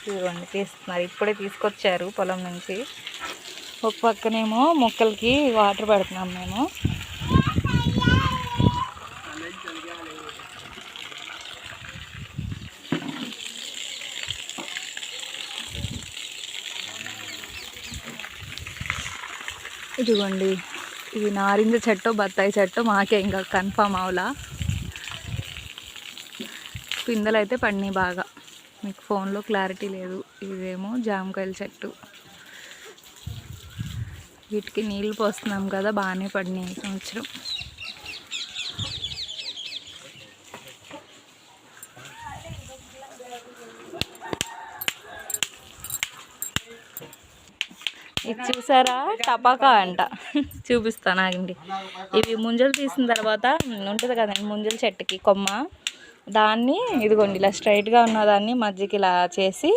ఇదిగోండి తీస్తున్నారు, ఇప్పుడే తీసుకొచ్చారు పొలం నుంచి. ఒక పక్కనేమో మొక్కలకి వాటర్ పెడుతున్నాం మేము. ఇదిగోండి, ఇది నారింజ చెట్టు బత్తాయి చెట్టు మాకే ఇంకా కన్ఫామ్ అవలా. పిందెలు అయితే పడినాయి బాగా, మీకు ఫోన్లో క్లారిటీ లేదు. ఇదేమో జామకాయల చెట్టు, వీటికి నీళ్ళు పోస్తున్నాం కదా, బాగానే పడినాయి ఈ సంవత్సరం. ఇది చూసారా, టపాకా అంట, చూపిస్తాను ఆగండి. ఇవి ముంజలు తీసిన తర్వాత ఉంటుంది కదండి ముంజల చెట్టుకి కొమ్మ, దాన్ని ఇదిగోండి ఇలా స్ట్రైట్గా ఉన్నదాన్ని మధ్యకి ఇలా చేసి